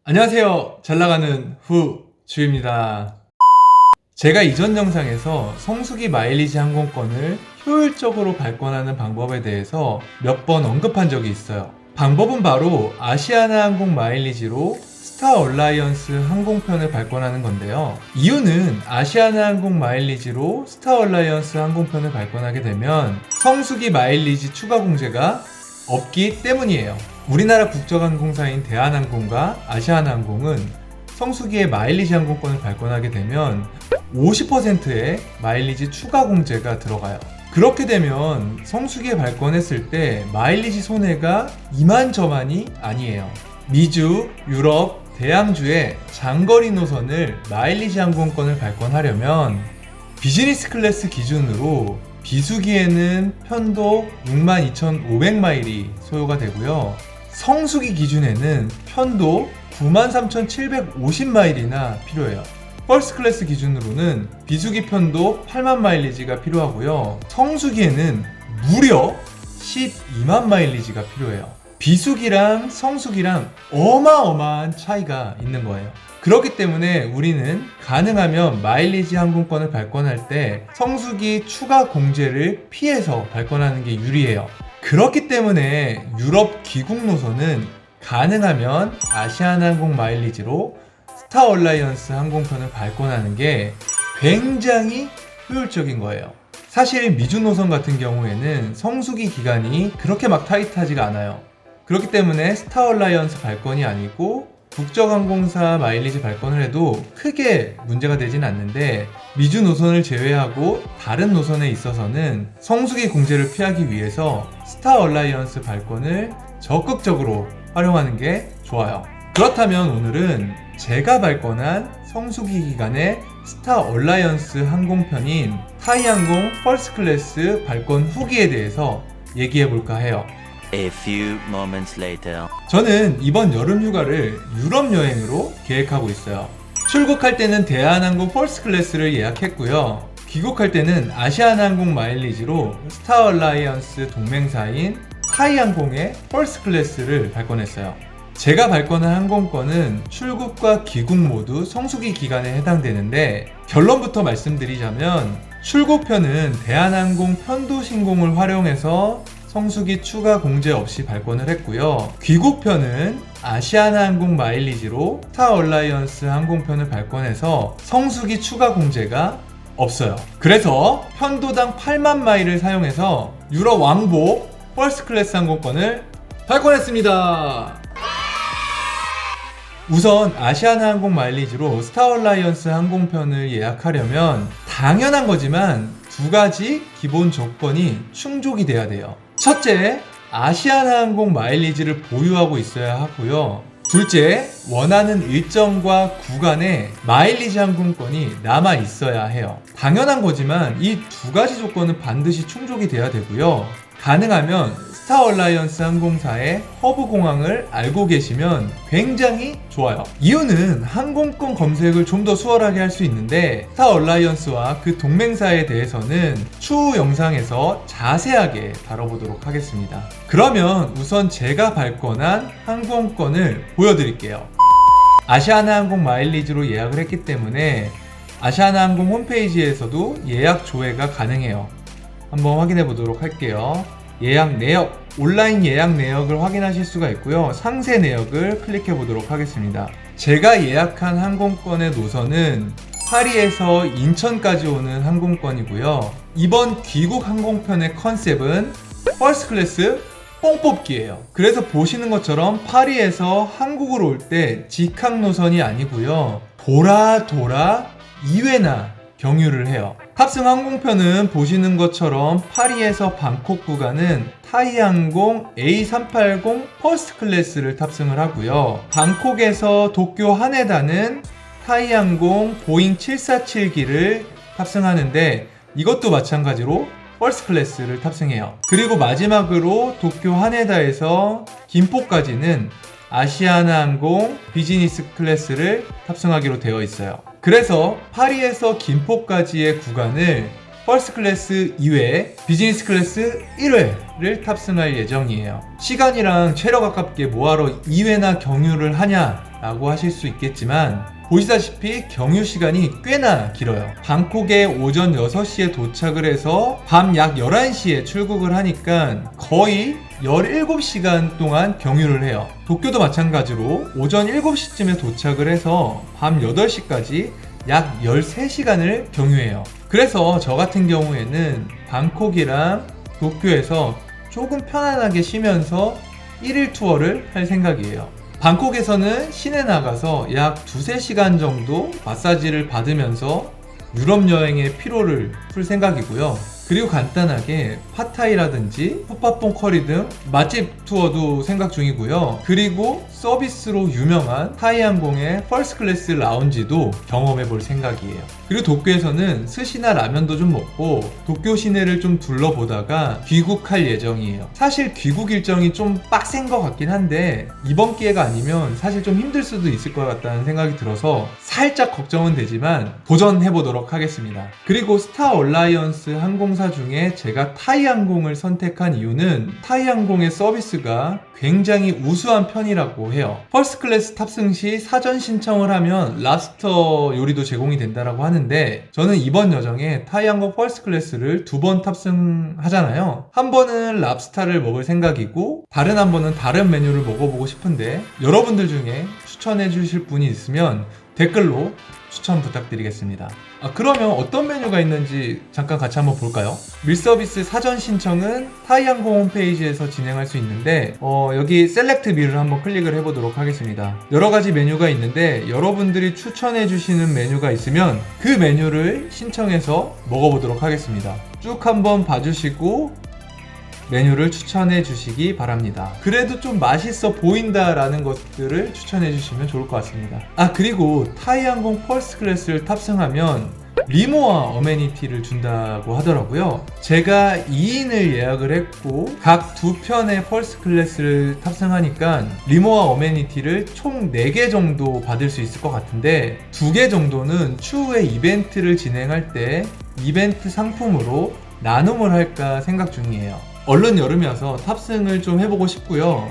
안녕하세요. 잘나가는 후주입니다. 제가 이전 영상에서 성수기 마일리지 항공권을 효율적으로 발권하는 방법에 대해서 몇 번 언급한 적이 있어요. 방법은 바로 아시아나 항공 마일리지로 스타 얼라이언스 항공편을 발권하는 건데요. 이유는 아시아나 항공 마일리지로 스타 얼라이언스 항공편을 발권하게 되면 성수기 마일리지 추가 공제가 없기 때문이에요. 우리나라 국적항공사인 대한항공과 아시아나항공은 성수기에 마일리지 항공권을 발권하게 되면 50%의 마일리지 추가 공제가 들어가요. 그렇게 되면 성수기에 발권했을 때 마일리지 손해가 이만저만이 아니에요. 미주, 유럽, 대양주의 장거리 노선을 마일리지 항공권을 발권하려면 비즈니스 클래스 기준으로 비수기에는 편도 62,500마일이 소요가 되고요. 성수기 기준에는 편도 93,750마일이나 필요해요. 퍼스트 클래스 기준으로는 비수기 편도 8만 마일리지가 필요하고요. 성수기에는 무려 12만 마일리지가 필요해요. 비수기랑 성수기랑 어마어마한 차이가 있는 거예요. 그렇기 때문에 우리는 가능하면 마일리지 항공권을 발권할 때 성수기 추가 공제를 피해서 발권하는 게 유리해요. 그렇기 때문에 유럽 귀국 노선은 가능하면 아시아나항공 마일리지로 스타 얼라이언스 항공편을 발권하는 게 굉장히 효율적인 거예요. 사실 미주 노선 같은 경우에는 성수기 기간이 그렇게 막 타이트하지가 않아요. 그렇기 때문에 스타 얼라이언스 발권이 아니고 국적항공사 마일리지 발권을 해도 크게 문제가 되진 않는데 미주 노선을 제외하고 다른 노선에 있어서는 성수기 공제를 피하기 위해서 스타 얼라이언스 발권을 적극적으로 활용하는 게 좋아요. 그렇다면 오늘은 제가 발권한 성수기 기간의 스타 얼라이언스 항공편인 타이항공 퍼스트 클래스 발권 후기에 대해서 얘기해 볼까 해요. A few moments later. 저는 이번 여름 휴가를 유럽 여행으로 계획하고 있어요. 출국할 때는 대한항공 퍼스트 클래스를 예약했고요. 귀국할 때는 아시아나항공 마일리지로 스타 얼라이언스 동맹사인 타이항공의 퍼스트 클래스를 발권했어요. 제가 발권한 항공권은 출국과 귀국 모두 성수기 기간에 해당되는데 결론부터 말씀드리자면 출국편은 대한항공 편도 신공을 활용해서 성수기 추가 공제 없이 발권을 했고요. 귀국편은 아시아나항공 마일리지로 스타 얼라이언스 항공편을 발권해서 성수기 추가 공제가 없어요. 그래서 편도당 8만 마일을 사용해서 유럽 왕복 퍼스트 클래스 항공권을 발권했습니다. 우선 아시아나항공 마일리지로 스타 얼라이언스 항공편을 예약하려면 당연한 거지만 두 가지 기본 조건이 충족이 돼야 돼요. 첫째, 아시아나항공 마일리지를 보유하고 있어야 하고요. 둘째, 원하는 일정과 구간에 마일리지 항공권이 남아 있어야 해요. 당연한 거지만 이 두 가지 조건은 반드시 충족이 돼야 되고요. 가능하면 스타 얼라이언스 항공사의 허브 공항을 알고 계시면 굉장히 좋아요. 이유는 항공권 검색을 좀 더 수월하게 할 수 있는데 스타 얼라이언스와 그 동맹사에 대해서는 추후 영상에서 자세하게 다뤄보도록 하겠습니다. 그러면 우선 제가 발권한 항공권을 보여드릴게요. 아시아나항공 마일리지로 예약을 했기 때문에 아시아나항공 홈페이지에서도 예약 조회가 가능해요. 한번 확인해 보도록 할게요. 예약 내역, 온라인 예약 내역을 확인하실 수가 있고요. 상세 내역을 클릭해 보도록 하겠습니다. 제가 예약한 항공권의 노선은 파리에서 인천까지 오는 항공권이고요. 이번 귀국 항공편의 컨셉은 퍼스트 클래스 뽕 뽑기예요. 그래서 보시는 것처럼 파리에서 한국으로 올 때 직항 노선이 아니고요. 돌아 2회나 경유를 해요. 탑승 항공편은 보시는 것처럼 파리에서 방콕 구간은 타이항공 A380 퍼스트 클래스를 탑승을 하고요. 방콕에서 도쿄 하네다는 타이항공 보잉 747기를 탑승하는데 이것도 마찬가지로 퍼스트 클래스를 탑승해요. 그리고 마지막으로 도쿄 하네다에서 김포까지는 아시아나항공 비즈니스 클래스를 탑승하기로 되어 있어요. 그래서 파리에서 김포까지의 구간을 퍼스트 클래스 2회, 비즈니스 클래스 1회를 탑승할 예정이에요. 시간이랑 체력 아깝게 뭐하러 2회나 경유를 하냐 라고 하실 수 있겠지만 보시다시피 경유 시간이 꽤나 길어요. 방콕에 오전 6시에 도착을 해서 밤 약 11시에 출국을 하니까 거의 17시간 동안 경유를 해요. 도쿄도 마찬가지로 오전 7시쯤에 도착을 해서 밤 8시까지 약 13시간을 경유해요. 그래서 저 같은 경우에는 방콕이랑 도쿄에서 조금 편안하게 쉬면서 1일 투어를 할 생각이에요. 방콕에서는 시내 나가서 약 2-3시간 정도 마사지를 받으면서 유럽 여행의 피로를 풀 생각이고요. 그리고 간단하게 팟타이라든지 푸팟퐁 커리 등 맛집 투어도 생각 중이고요. 그리고 서비스로 유명한 타이항공의 퍼스트 클래스 라운지도 경험해 볼 생각이에요. 그리고 도쿄에서는 스시나 라면도 좀 먹고 도쿄 시내를 좀 둘러보다가 귀국할 예정이에요. 사실 귀국 일정이 좀 빡센 것 같긴 한데 이번 기회가 아니면 사실 좀 힘들 수도 있을 것 같다는 생각이 들어서 살짝 걱정은 되지만 도전해 보도록 하겠습니다. 그리고 스타 얼라이언스 항공사 중에 제가 타이항공을 선택한 이유는 타이항공의 서비스가 굉장히 우수한 편이라고 해요. 퍼스트 클래스 탑승 시 사전 신청을 하면 랍스터 요리도 제공이 된다고 하는데 저는 이번 여정에 타이항공 퍼스트 클래스를 2번 탑승하잖아요. 한 번은 랍스타를 먹을 생각이고 다른 한 번은 다른 메뉴를 먹어보고 싶은데 여러분들 중에 추천해 주실 분이 있으면 댓글로 추천 부탁드리겠습니다. 그러면 어떤 메뉴가 있는지 잠깐 같이 한번 볼까요? 밀서비스 사전 신청은 타이항공 홈페이지에서 진행할 수 있는데 여기 셀렉트 밀을 한번 클릭을 해보도록 하겠습니다. 여러가지 메뉴가 있는데 여러분들이 추천해 주시는 메뉴가 있으면 그 메뉴를 신청해서 먹어보도록 하겠습니다. 쭉 한번 봐주시고 메뉴를 추천해 주시기 바랍니다. 그래도 좀 맛있어 보인다라는 것들을 추천해 주시면 좋을 것 같습니다. 그리고 타이항공 퍼스트 클래스를 탑승하면 리모아 어메니티를 준다고 하더라고요. 제가 2인을 예약을 했고 각 2편의 퍼스트 클래스를 탑승하니까 리모아 어메니티를 총 4개 정도 받을 수 있을 것 같은데 2개 정도는 추후에 이벤트를 진행할 때 이벤트 상품으로 나눔을 할까 생각 중이에요. 얼른 여름이어서 탑승을 좀 해보고 싶고요.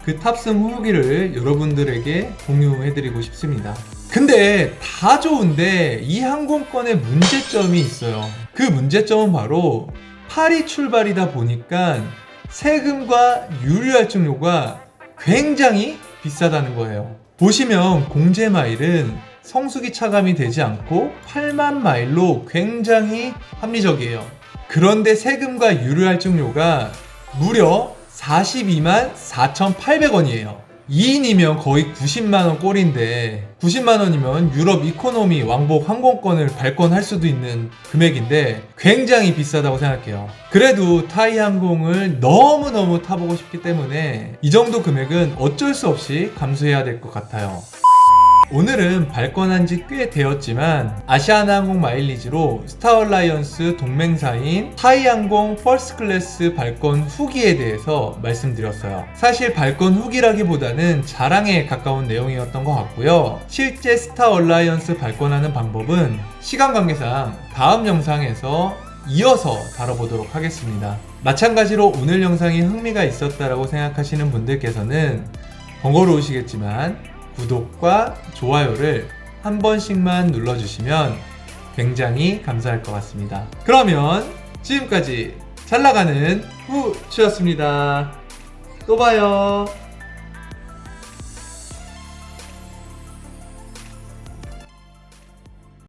그 탑승 후기를 여러분들에게 공유해드리고 싶습니다. 근데 다 좋은데 이 항공권에 문제점이 있어요. 그 문제점은 바로 파리 출발이다 보니까 세금과 유류할증료가 굉장히 비싸다는 거예요. 보시면 공제 마일은 성수기 차감이 되지 않고 8만 마일로 굉장히 합리적이에요. 그런데 세금과 유류할증료가 무려 42만 4,800원이에요. 2인이면 거의 90만원 꼴인데 90만원이면 유럽 이코노미 왕복 항공권을 발권할 수도 있는 금액인데 굉장히 비싸다고 생각해요. 그래도 타이항공을 너무너무 타보고 싶기 때문에 이 정도 금액은 어쩔 수 없이 감수해야 될 것 같아요. 오늘은 발권한 지 꽤 되었지만 아시아나항공 마일리지로 스타얼라이언스 동맹사인 타이항공 퍼스트 클래스 발권 후기에 대해서 말씀드렸어요. 사실 발권 후기라기보다는 자랑에 가까운 내용이었던 것 같고요. 실제 스타얼라이언스 발권하는 방법은 시간 관계상 다음 영상에서 이어서 다뤄보도록 하겠습니다. 마찬가지로 오늘 영상이 흥미가 있었다라고 생각하시는 분들께서는 번거로우시겠지만 구독과 좋아요를 한 번씩만 눌러주시면 굉장히 감사할 것 같습니다. 그러면 지금까지 잘나가는 후추였습니다. 또 봐요.